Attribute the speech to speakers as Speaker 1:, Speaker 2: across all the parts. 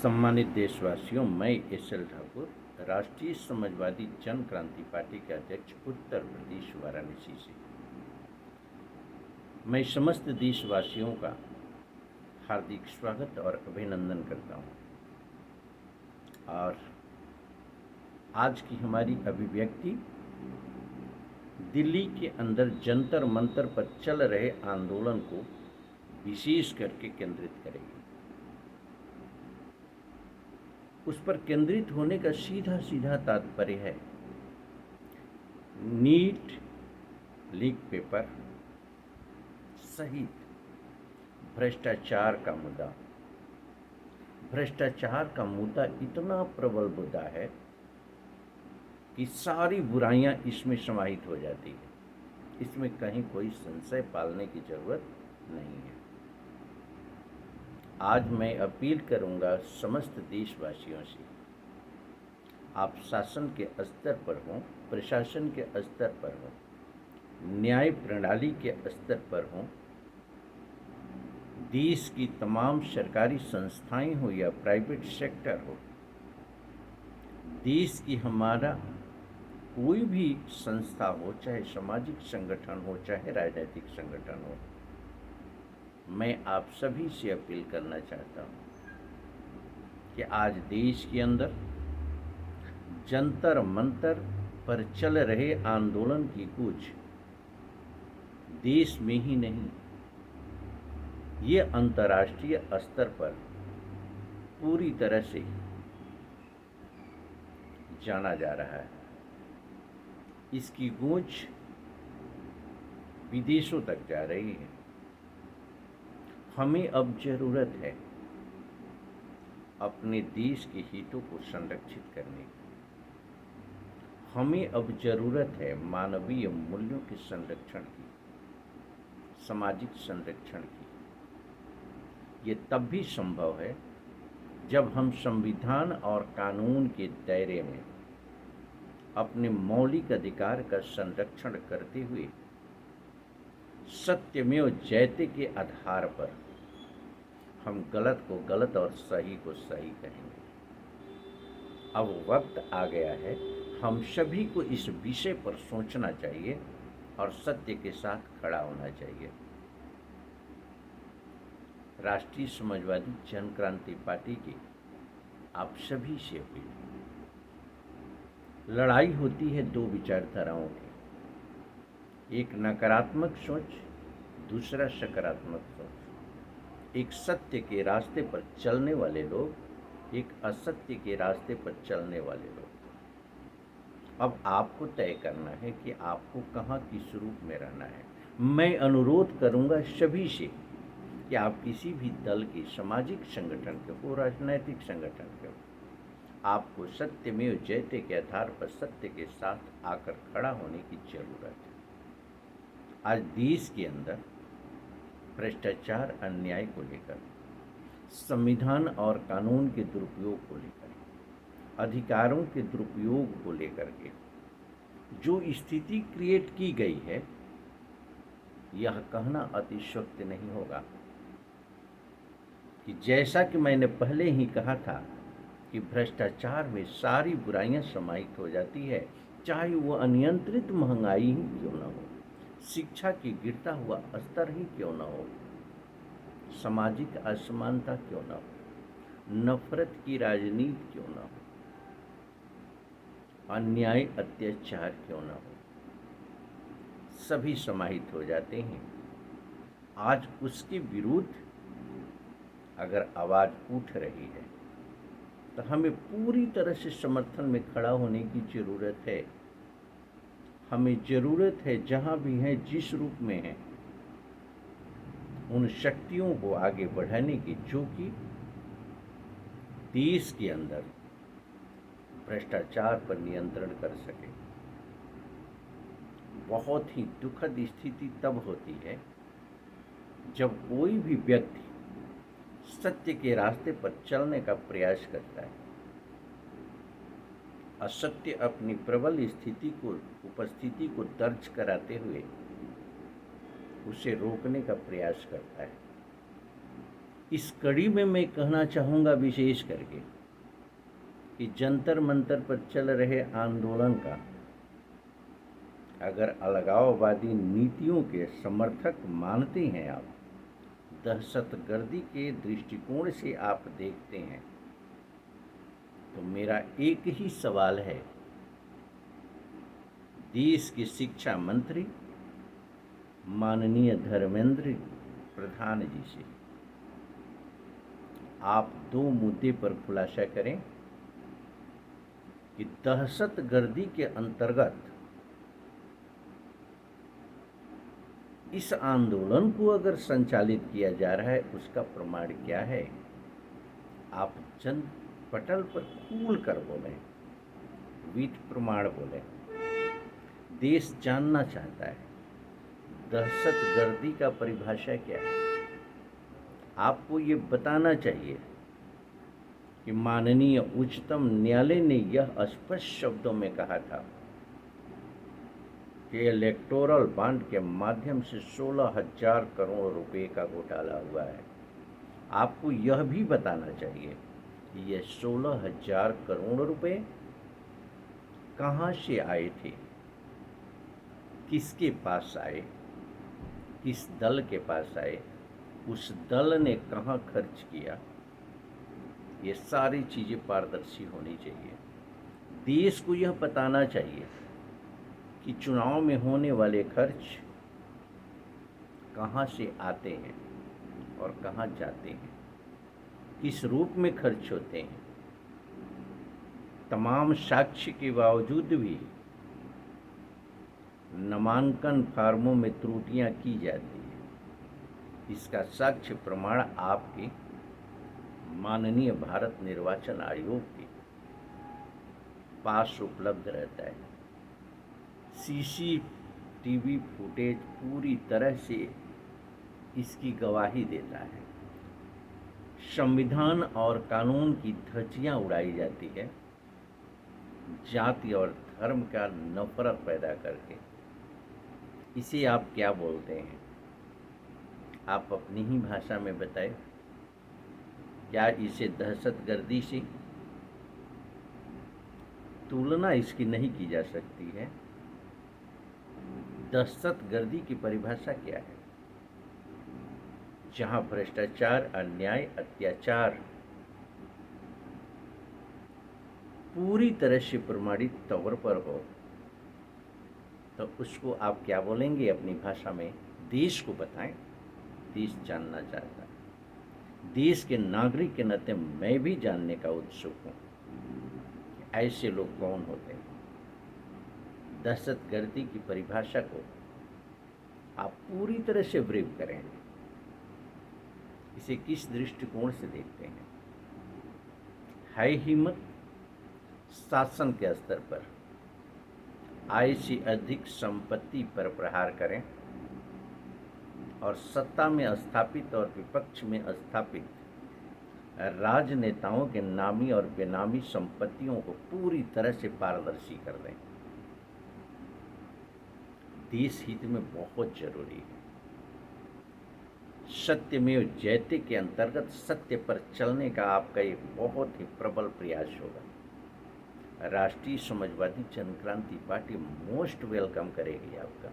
Speaker 1: सम्मानित देशवासियों, मैं एस.एल. ठाकुर, राष्ट्रीय समाजवादी जन क्रांति पार्टी के अध्यक्ष, उत्तर प्रदेश वाराणसी से। मैं समस्त देशवासियों का हार्दिक स्वागत और अभिनंदन करता हूं। और आज की हमारी अभिव्यक्ति दिल्ली के अंदर जंतर मंतर पर चल रहे आंदोलन को विशेष करके केंद्रित करेगी। उस पर केंद्रित होने का सीधा सीधा तात्पर्य है नीट लीक पेपर सहित भ्रष्टाचार का मुद्दा। भ्रष्टाचार का मुद्दा इतना प्रबल मुद्दा है कि सारी बुराइयां इसमें समाहित हो जाती है। इसमें कहीं कोई संशय पालने की जरूरत नहीं है। आज मैं अपील करूंगा समस्त देशवासियों से, आप शासन के स्तर पर हों, प्रशासन के स्तर पर हों, न्याय प्रणाली के स्तर पर हों, देश की तमाम सरकारी संस्थाएं हो या प्राइवेट सेक्टर हो, देश की हमारा कोई भी संस्था हो, चाहे सामाजिक संगठन हो, चाहे राजनीतिक संगठन हो, मैं आप सभी से अपील करना चाहता हूं कि आज देश के अंदर जंतर मंतर पर चल रहे आंदोलन की गूंज देश में ही नहीं, ये अंतर्राष्ट्रीय स्तर पर पूरी तरह से जाना जा रहा है। इसकी गूंज विदेशों तक जा रही है। हमें अब जरूरत है अपने देश के हितों को संरक्षित करने की। हमें अब जरूरत है मानवीय मूल्यों के संरक्षण की, सामाजिक संरक्षण की। ये तब भी संभव है जब हम संविधान और कानून के दायरे में अपने मौलिक अधिकार का संरक्षण करते हुए सत्यमेव जयते के आधार पर हम गलत को गलत और सही को सही कहेंगे। अब वक्त आ गया है, हम सभी को इस विषय पर सोचना चाहिए और सत्य के साथ खड़ा होना चाहिए। राष्ट्रीय समाजवादी जन क्रांति पार्टी की आप सभी से अपील, लड़ाई होती है दो विचारधाराओं की, एक नकारात्मक सोच, दूसरा सकारात्मक सोच। एक सत्य के रास्ते पर चलने वाले लोग, एक असत्य के रास्ते पर चलने वाले लोग। अब आपको तय करना है कि आपको कहाँ किस रूप में रहना है। मैं अनुरोध करूंगा सभी से कि आप किसी भी दल के, सामाजिक संगठन के हो, राजनीतिक संगठन के हो, आपको सत्यमेव जयते के आधार पर सत्य के साथ आकर खड़ा होने की जरूरत है। आज देश के अंदर भ्रष्टाचार, अन्याय को लेकर, संविधान और कानून के दुरुपयोग को लेकर, अधिकारों के दुरुपयोग को लेकर के जो स्थिति क्रिएट की गई है, यह कहना अतिशयोक्ति नहीं होगा कि जैसा कि मैंने पहले ही कहा था कि भ्रष्टाचार में सारी बुराइयां समाहित हो जाती है, चाहे वो अनियंत्रित महंगाई ही क्यों न हो, शिक्षा की गिरता हुआ स्तर ही क्यों न हो, सामाजिक असमानता क्यों न हो, नफरत की राजनीति क्यों न हो, अन्याय अत्याचार क्यों न हो, सभी समाहित हो जाते हैं। आज उसके विरुद्ध अगर आवाज उठ रही है तो हमें पूरी तरह से समर्थन में खड़ा होने की जरूरत है। हमें जरूरत है जहां भी है, जिस रूप में है, उन शक्तियों को आगे बढ़ाने की जो कि देश के अंदर भ्रष्टाचार पर नियंत्रण कर सके। बहुत ही दुखद स्थिति तब होती है जब कोई भी व्यक्ति सत्य के रास्ते पर चलने का प्रयास करता है, असत्य अपनी प्रबल उपस्थिति को दर्ज कराते हुए उसे रोकने का प्रयास करता है। इस कड़ी में मैं कहना चाहूँगा विशेष करके कि जंतर मंतर पर चल रहे आंदोलन का अगर अलगाववादी नीतियों के समर्थक मानते हैं आप, दहशतगर्दी के दृष्टिकोण से आप देखते हैं, तो मेरा एक ही सवाल है देश के शिक्षा मंत्री माननीय धर्मेंद्र प्रधान जी से। आप दो मुद्दे पर खुलासा करें कि दहशतगर्दी के अंतर्गत इस आंदोलन को अगर संचालित किया जा रहा है उसका प्रमाण क्या है। आप चंद पटल पर खुल कर बोलें, विद प्रमाण बोलें। देश जानना चाहता है दहशतगर्दी का परिभाषा क्या है। आपको ये बताना चाहिए कि माननीय उच्चतम न्यायालय ने यह स्पष्ट शब्दों में कहा था कि इलेक्टोरल बॉन्ड के माध्यम से 16,000 करोड़ रुपए का घोटाला हुआ है। आपको यह भी बताना चाहिए कि यह 16,000 करोड़ रुपए कहाँ से आए थे, किसके पास आए, किस दल के पास आए, उस दल ने कहाँ खर्च किया। ये सारी चीज़ें पारदर्शी होनी चाहिए। देश को यह बताना चाहिए कि चुनाव में होने वाले खर्च कहाँ से आते हैं और कहाँ जाते हैं, किस रूप में खर्च होते हैं। तमाम साक्ष्य के बावजूद भी नामांकन फार्मों में त्रुटियां की जाती है। इसका साक्ष्य प्रमाण आपके माननीय भारत निर्वाचन आयोग के पास उपलब्ध रहता है। सीसीटीवी फुटेज पूरी तरह से इसकी गवाही देता है। संविधान और कानून की धज्जियां उड़ाई जाती है जाति और धर्म का नफरत पैदा करके। इसे आप क्या बोलते हैं? आप अपनी ही भाषा में बताएं। क्या इसे दहशतगर्दी से तुलना इसकी नहीं की जा सकती है? दहशतगर्दी की परिभाषा क्या है? जहां भ्रष्टाचार, अन्याय, अत्याचार पूरी तरह से प्रमाणित तौर पर हो, तो उसको आप क्या बोलेंगे अपनी भाषा में? देश को बताएं। देश जानना चाहता है। देश के नागरिक के नाते मैं भी जानने का उत्सुक हूँ कि ऐसे लोग कौन होते हैं। दहशतगर्दी की परिभाषा को आप पूरी तरह से ब्रीफ करें। इसे किस दृष्टिकोण से देखते हैं? है हिम्मत शासन के स्तर पर आय से अधिक संपत्ति पर प्रहार करें और सत्ता में स्थापित और विपक्ष में स्थापित राजनेताओं के नामी और बेनामी संपत्तियों को पूरी तरह से पारदर्शी कर दें। देश हित में बहुत जरूरी है। सत्यमेव जयते के अंतर्गत सत्य पर चलने का आपका एक बहुत ही प्रबल प्रयास होगा। राष्ट्रीय Samajwadi Jankranti party most welcome करेगी आपका।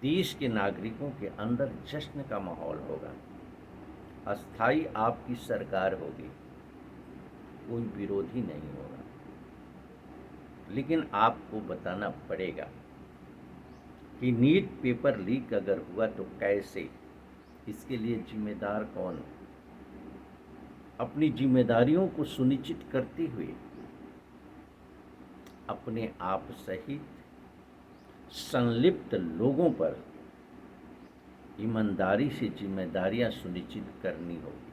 Speaker 1: देश के नागरिकों के अंदर जश्न का माहौल होगा। अस्थाई आपकी सरकार होगी, कोई विरोधी नहीं होगा। लेकिन आपको बताना पड़ेगा कि नीट पेपर लीक अगर हुआ तो कैसे, इसके लिए जिम्मेदार कौन? अपनी जिम्मेदारियों को सुनिश्चित करते हुए अपने आप सहित संलिप्त लोगों पर ईमानदारी से जिम्मेदारियां सुनिश्चित करनी होगी।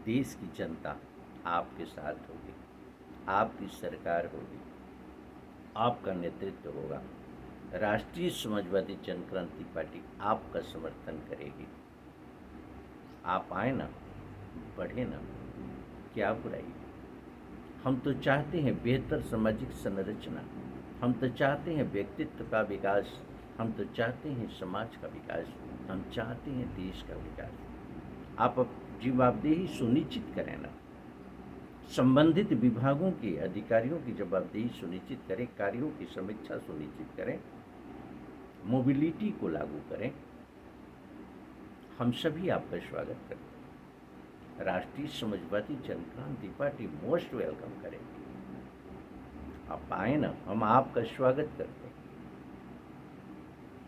Speaker 1: देश की जनता आपके साथ होगी, आपकी सरकार होगी, आपका नेतृत्व होगा। राष्ट्रीय समाजवादी जनक्रांति पार्टी आपका समर्थन करेगी। आप आए ना, बढ़े ना, क्या बुराई। हम तो चाहते हैं बेहतर सामाजिक संरचना, हम तो चाहते हैं व्यक्तित्व का विकास, हम तो चाहते हैं समाज का विकास। हम चाहते हैं देश का विकास। आप अब जवाबदेही सुनिश्चित करें ना, संबंधित विभागों के अधिकारियों की जवाबदेही सुनिश्चित करें, कार्यों की समीक्षा सुनिश्चित करें, मोबिलिटी को लागू करें। हम सभी आपका स्वागत करते हैं। राष्ट्रीय Samajwadi Jankranti party most welcome करेगी। आप आए ना, हम आपका स्वागत करते हैं।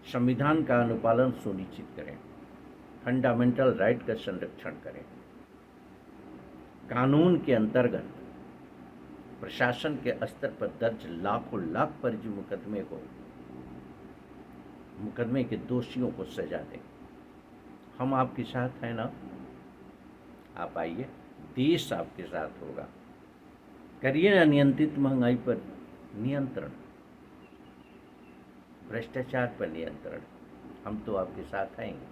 Speaker 1: संविधान का अनुपालन सुनिश्चित करें, फंडामेंटल राइट का संरक्षण करें, कानून के अंतर्गत प्रशासन के स्तर पर दर्ज लाखों लाख फर्जी मुकदमे के दोषियों को सजा दें। हम आपके साथ हैं ना, आप आइए, देश आपके साथ होगा। करिए अनियंत्रित महंगाई पर नियंत्रण, भ्रष्टाचार पर नियंत्रण। हम तो आपके साथ आएंगे,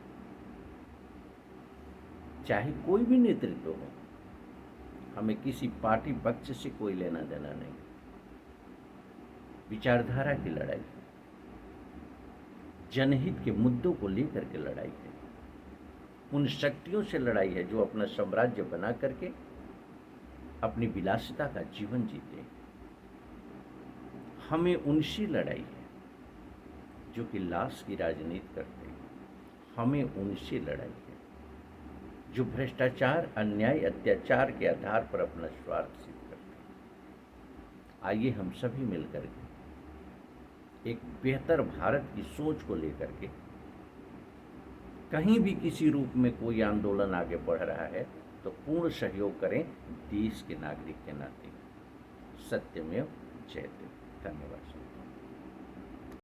Speaker 1: चाहे कोई भी नेतृत्व हो। हमें किसी पार्टी पक्ष से कोई लेना देना नहीं। विचारधारा की लड़ाई, जनहित के मुद्दों को लेकर के लड़ाई है। उन शक्तियों से लड़ाई है जो अपना साम्राज्य बना करके अपनी विलासिता का जीवन जीते। हमें उनसे लड़ाई है जो कि लाश की राजनीति करते हैं। हमें उनसे लड़ाई है जो भ्रष्टाचार, अन्याय, अत्याचार के आधार पर अपना स्वार्थ सिद्ध करते हैं। आइए हम सभी मिलकर के एक बेहतर भारत की सोच को लेकर के, कहीं भी किसी रूप में कोई आंदोलन आगे बढ़ रहा है तो पूर्ण सहयोग करें देश के नागरिक के नाते। सत्यमेव जयते। धन्यवाद।